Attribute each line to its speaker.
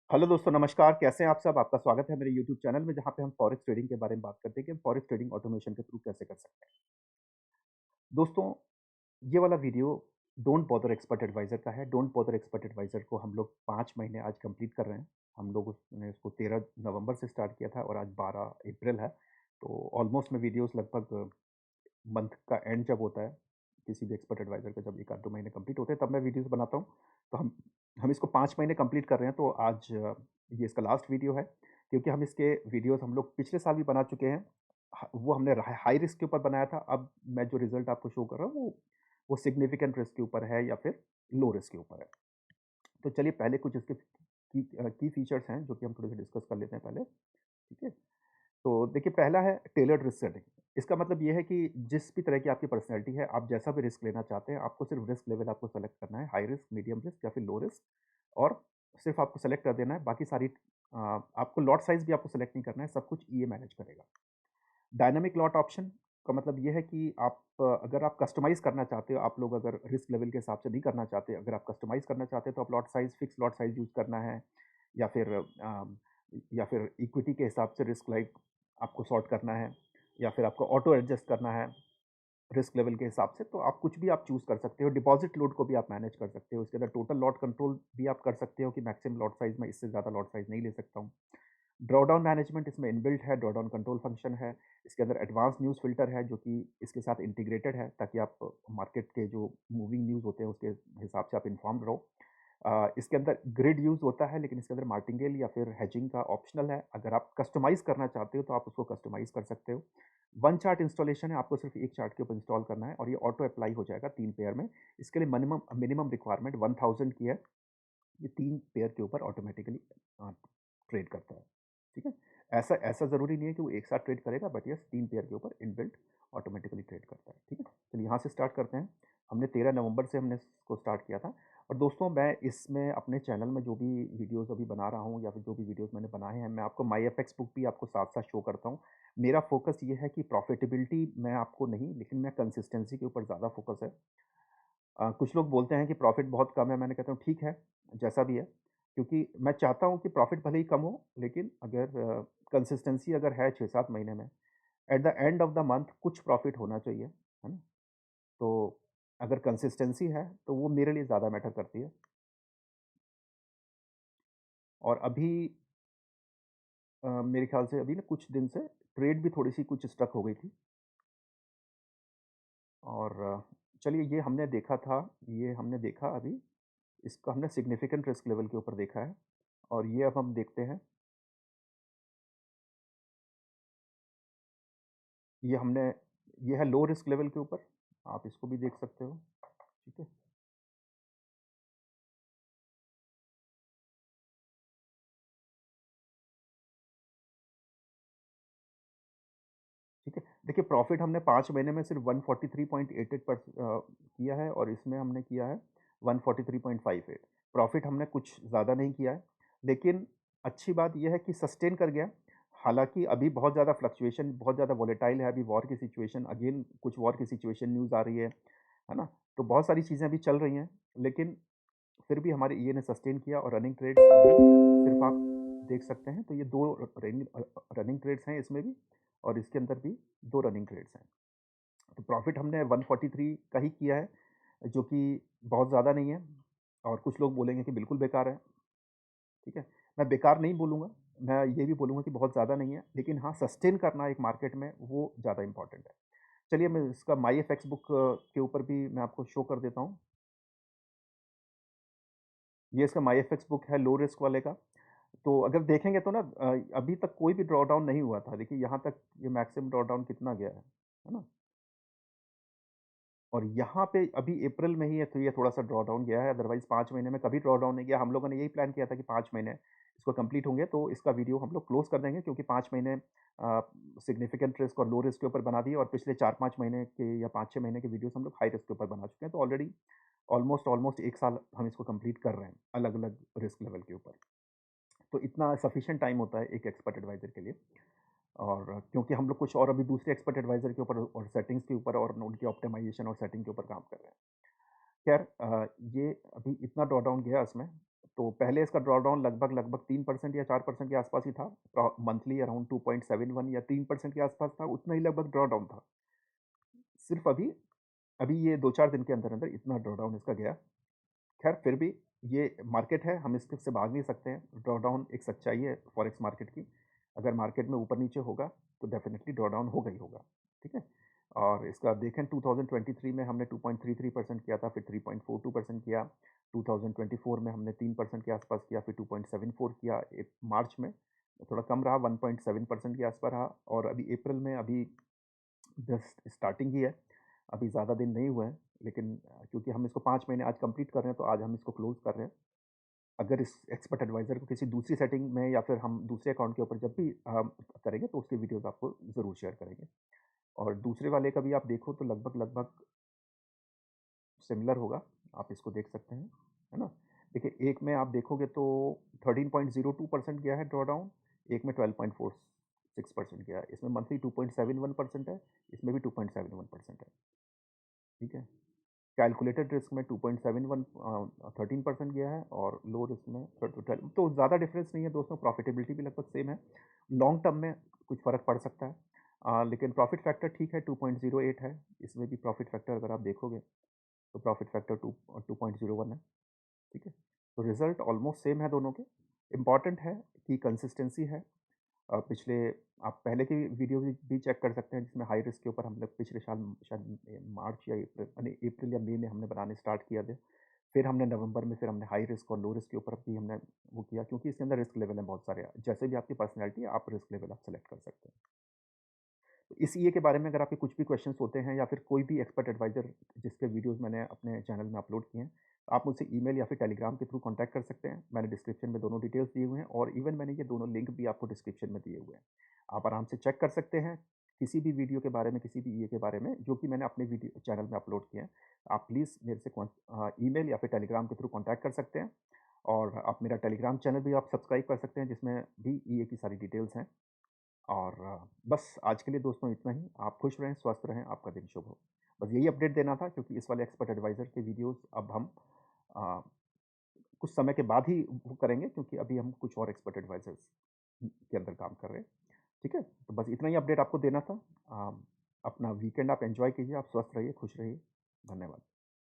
Speaker 1: Hello दोस्तों, नमस्कार। कैसे हैं आप सब? आपका स्वागत है मेरे यूट्यूब चैनल में, जहाँ पे हम फॉरेक्स ट्रेडिंग के बारे में बात करते हैं कि हम फॉरेक्स ट्रेडिंग ऑटोमेशन के थ्रू कैसे कर सकते हैं। दोस्तों, ये वाला video don't bother expert advisor का है। डोंट बॉदर एक्सपर्ट एडवाइज़र को हम लोग 5 महीने आज कंप्लीट कर रहे हैं। हम लोग उसने उसको 13 नवंबर से स्टार्ट किया था और आज 12 अप्रैल है। तो ऑलमोस्ट मैं वीडियोज़ लगभग मंथ का एंड जब होता है, किसी भी एक्सपर्ट एडवाइज़र का जब 1 आध 2 महीने कंप्लीट होते हैं, तब मैं वीडियोज़ बनाता हूँ। तो हम इसको 5 महीने कंप्लीट कर रहे हैं, तो आज ये इसका लास्ट वीडियो है, क्योंकि हम इसके वीडियोज़ हम लोग पिछले साल भी बना चुके हैं। वो हमने हाई रिस्क के ऊपर बनाया था। अब मैं जो रिज़ल्ट आपको शो कर रहा हूँ, वो सिग्निफिकेंट रिस्क के ऊपर है या फिर लो रिस्क के ऊपर है। तो चलिए पहले कुछ इसके की फीचर्स हैं, जो कि हम थोड़े-से डिस्कस कर लेते हैं पहले, ठीक है? तो देखिए, पहला है टेलर्ड रिस्क सेटिंग। इसका मतलब ये है कि जिस भी तरह की आपकी पर्सनैलिटी है, आप जैसा भी रिस्क लेना चाहते हैं, आपको सिर्फ़ रिस्क लेवल आपको सेलेक्ट करना है, हाई रिस्क, मीडियम रिस्क या फिर लो रिस्क, और सिर्फ़ आपको सेलेक्ट कर देना है। बाकी सारी आपको लॉट साइज़ भी आपको सेलेक्ट नहीं करना है, सब कुछ ये मैनेज करेगा। डायनामिक लॉट ऑप्शन का मतलब ये है कि आप अगर आप कस्टमाइज़ करना चाहते हो, आप लोग अगर रिस्क लेवल के हिसाब से नहीं करना चाहते, अगर आप कस्टमाइज़ करना चाहते हैं, तो आप lot size, fix lot size use करना है, या फिर या फिर इक्विटी के हिसाब से रिस्क लाइक आपको सॉर्ट करना है, या फिर आपको ऑटो एडजस्ट करना है रिस्क लेवल के हिसाब से, तो आप कुछ भी आप चूज़ कर सकते हो। डिपॉज़िट लोड को भी आप मैनेज कर सकते हो। इसके अंदर टोटल लॉट कंट्रोल भी आप कर सकते हो कि मैक्सिमम लॉट साइज़ मैं इससे ज़्यादा लॉट साइज़ नहीं ले सकता हूँ। ड्रॉडाउन मैनेजमेंट इसमें इनबिल्ट है, ड्रॉडाउन कंट्रोल फंक्शन है। इसके अंदर एडवांस न्यूज़ फ़िल्टर है, जो कि इसके साथ इंटीग्रेटेड है, ताकि आप मार्केट के जो मूविंग न्यूज़ होते हैं, उसके हिसाब से आप इन्फॉर्म्ड रहो। इसके अंदर ग्रिड यूज़ होता है, लेकिन इसके अंदर मार्टिंगेल या फिर हेजिंग का ऑप्शनल है। अगर आप कस्टमाइज़ करना चाहते हो, तो आप उसको कस्टमाइज़ कर सकते हो। वन चार्ट इंस्टॉलेशन है, आपको सिर्फ़ एक चार्ट के ऊपर इंस्टॉल करना है, और ये ऑटो अप्लाई हो जाएगा 3 पेयर में। इसके लिए मिनिमम मिनिमम रिक्वायरमेंट 1000 की है। ये 3 पेयर के ऊपर ऑटोमैटिकली अ, ट्रेड करता है, ठीक है? ऐसा ऐसा ज़रूरी नहीं है कि वो एक साथ ट्रेड करेगा, बट येस 3 पेयर के ऊपर इनबिल्ट ऑटोमैटिकली ट्रेड करता है, ठीक है? चलिए यहाँ से स्टार्ट करते हैं। हमने 13 नवंबर से हमने इसको स्टार्ट किया था, और दोस्तों, मैं इसमें अपने चैनल में जो भी वीडियोज़ अभी बना रहा हूँ, या फिर जो भी वीडियोज़ मैंने बनाए हैं, मैं आपको माई एफएक्स बुक भी आपको साथ-साथ शो करता हूँ। मेरा फ़ोकस ये है कि प्रॉफ़िटेबिलिटी मैं आपको नहीं, लेकिन मैं कंसिस्टेंसी के ऊपर ज़्यादा फ़ोकस है। कुछ लोग बोलते हैं कि प्रॉफ़िट बहुत कम है, मैंने कहता हूँ ठीक है, जैसा भी है, क्योंकि मैं चाहता हूँ कि प्रॉफ़िट भले ही कम हो, लेकिन अगर कंसिस्टेंसी अगर है 6-7 महीने में, at the end of the month कुछ प्रॉफ़िट होना चाहिए, है ना? तो अगर कंसिस्टेंसी है, तो वो मेरे लिए ज़्यादा मैटर करती है। और अभी मेरे ख़्याल से अभी ना कुछ दिन से ट्रेड भी थोड़ी-सी कुछ स्टक हो गई थी, और चलिए, ये हमने देखा अभी, इसका हमने सिग्निफिकेंट रिस्क लेवल के ऊपर देखा है, और ये अब हम देखते हैं। ये हमने ये है लो रिस्क लेवल के ऊपर, आप इसको भी देख सकते हो, ठीक है? ठीक है? देखिए, प्रॉफ़िट हमने 5 महीने में सिर्फ़ 143.88 किया है, और इसमें हमने किया है 143.58। प्रॉफ़िट हमने कुछ ज़्यादा नहीं किया है, लेकिन अच्छी बात ये है कि सस्टेन कर गया। हालाँकि अभी बहुत ज़्यादा फ्लक्चुएशन, बहुत ज़्यादा वोलेटाइल है, अभी वॉर की सिचुएशन, अगेन कुछ वॉर की सिचुएशन न्यूज़ आ रही है ना? तो बहुत सारी चीज़ें अभी चल रही हैं, लेकिन फिर भी हमारे ईए ने सस्टेन किया, और रनिंग ट्रेड्स अभी सिर्फ आप देख सकते हैं, तो ये 2 रनिंग ट्रेड्स हैं इसमें भी, और इसके अंदर भी 2 रनिंग ट्रेड्स हैं। तो प्रॉफ़िट हमने 143 का ही किया है, जो कि बहुत ज़्यादा नहीं है, और कुछ लोग बोलेंगे कि बिल्कुल बेकार है, ठीक है? मैं बेकार नहीं बोलूँगा, मैं ये भी बोलूँगा कि बहुत ज़्यादा नहीं है, लेकिन हाँ, सस्टेन करना एक मार्केट में वो ज़्यादा इम्पोर्टेंट है। चलिए, मैं इसका माई एफएक्स बुक के ऊपर भी मैं आपको शो कर देता हूँ। ये इसका माई एफएक्स बुक है लो रिस्क वाले का। तो अगर देखेंगे तो ना, अभी तक कोई भी ड्रॉडाउन नहीं हुआ था। देखिए यहाँ तक ये मैक्सिमम ड्रॉडाउन कितना गया है ना? और यहाँ पे अभी अप्रैल में ही है, तो ये थोड़ा-सा ड्रॉडाउन गया है, अदरवाइज़ 5 महीने में कभी ड्रॉडाउन नहीं गया। हम लोगों ने यही प्लान किया था कि 5 महीने इसको कंप्लीट होंगे, तो इसका वीडियो हम लोग क्लोज़ कर देंगे, क्योंकि 5 महीने सिग्निफिकेंट रिस्क और लो रिस्क के ऊपर बना दिए, और पिछले 4-5 महीने के या 5-6 महीने के वीडियोज़ हम लोग हाई रिस्क के ऊपर बना चुके हैं। तो ऑलरेडी ऑलमोस्ट 1 साल हम इसको कंप्लीट कर रहे हैं, अलग-अलग रिस्क लेवल के ऊपर। तो इतना सफिशिएंट टाइम होता है एक एक्सपर्ट एडवाइज़र के लिए। और क्योंकि हम लोग कुछ और अभी दूसरे एक्सपर्ट एडवाइज़र के ऊपर और सेटिंग्स के ऊपर और उनकी ऑप्टिमाइज़ेशन और सेटिंग के ऊपर काम कर रहे हैं। खैर, ये अभी इतना ड्रॉडाउन गया इसमें, तो पहले इसका ड्रॉडाउन लगभग 3% या 4% के आसपास ही था। मंथली अराउंड 2.71 या 3% के आसपास था, उतना ही लगभग ड्रॉडाउन था। सिर्फ अभी अभी ये 2-4 दिन के अंदर-अंदर इतना ड्रॉडाउन इसका गया। खैर फिर भी ये मार्केट है, हम इसके से भाग नहीं सकते हैं। ड्रॉडाउन एक सच्चाई है फॉरेक्स मार्केट की। अगर मार्केट में ऊपर-नीचे होगा, तो डेफ़िनिटली ड्रॉडाउन होगा ही होगा, ठीक है? और इसका देखें 2023 में हमने 2.33% किया था, फिर 3.42% किया। 2024 में हमने 3% के आसपास किया, फिर 2.74 किया। मार्च में थोड़ा कम रहा, 1.7% के आसपास रहा और अभी अप्रैल में अभी जस्ट स्टार्टिंग ही है। अभी ज़्यादा दिन नहीं हुए हैं, लेकिन क्योंकि हम इसको 5 महीने आज कंप्लीट कर रहे हैं, तो आज हम इसको क्लोज़ कर रहे हैं। अगर इस एक्सपर्ट एडवाइज़र को किसी दूसरी सेटिंग में या फिर हम दूसरे अकाउंट के ऊपर जब भी करेंगे, तो उसकी वीडियोज़ आपको ज़रूर शेयर करेंगे। और दूसरे वाले का भी आप देखो तो लगभग सिमिलर होगा, आप इसको देख सकते हैं, है ना? देखिए, एक में आप देखोगे तो 13.02% गया है ड्रॉडाउन, एक में 12.46% गया है। इसमें मंथली 2.71% है, इसमें भी 2.71% है, ठीक है? कैलकुलेटेड रिस्क में 2.71 13% गया है और लो रिस्क में 12 तो ज़्यादा डिफरेंस नहीं है दोस्तों, प्रॉफिटेबिलिटी भी लगभग सेम है। लॉन्ग टर्म में कुछ फ़र्क पड़ सकता है, लेकिन प्रॉफिट फैक्टर ठीक है 2.08 है, इसमें भी प्रॉफिट फैक्टर अगर आप देखोगे तो प्रॉफिट फैक्टर 2.01 है, ठीक है? तो रिज़ल्ट ऑलमोस्ट सेम है दोनों के। इम्पॉर्टेंट है कि कंसिस्टेंसी है। पिछले आप पहले की वीडियो भी चेक कर सकते हैं जिसमें हाई रिस्क के ऊपर हम लोग पिछले साल शायद मार्च या अप्रैल यानी अप्रैल या मई में हमने बनाने स्टार्ट किया थे। फिर हमने नवंबर में फिर हमने हाई रिस्क और लो रिस्क के ऊपर भी हमने वो किया क्योंकि इसके अंदर रिस्क लेवल है बहुत सारे। जैसे भी आपकी पर्सनैलिटी है, आप रिस्क लेवल आप सेलेक्ट कर सकते हैं। तो इस ईए के बारे में अगर आपके कुछ भी क्वेश्चंस होते हैं या फिर कोई भी एक्सपर्ट एडवाइज़र जिसके वीडियोज़ मैंने अपने चैनल में अपलोड किए हैं, तो आप मुझसे ईमेल या फिर टेलीग्राम के थ्रू कॉन्टैक्ट कर सकते हैं। मैंने डिस्क्रिप्शन में दोनों डिटेल्स दिए हुए हैं और इवन मैंने ये दोनों लिंक भी आपको डिस्क्रिप्शन में दिए हुए हैं। आप आराम से चेक कर सकते हैं, किसी भी वीडियो के बारे में, किसी भी ईए के बारे में, जो कि मैंने अपने वीडियो चैनल में अपलोड किए हैं। आप प्लीज़ मेरे से ईमेल या फिर टेलीग्राम के थ्रू कॉन्टैक्ट कर सकते हैं और आप मेरा टेलीग्राम चैनल भी आप सब्सक्राइब कर सकते हैं, जिसमें भी ईए की सारी डिटेल्स हैं। और बस आज के लिए दोस्तों इतना ही। आप खुश रहें, स्वस्थ रहें, आपका दिन शुभ हो। बस यही अपडेट देना था क्योंकि इस वाले एक्सपर्ट एडवाइज़र के वीडियोज़ अब हम अ, कुछ समय के बाद ही वो करेंगे क्योंकि अभी हम कुछ और एक्सपर्ट एडवाइज़र्स के अंदर काम कर रहे हैं। ठीक है? तो बस इतना ही अपडेट आपको देना था। अपना वीकेंड आप एन्जॉय कीजिए, आप स्वस्थ रहिए, खुश रहिए। धन्यवाद।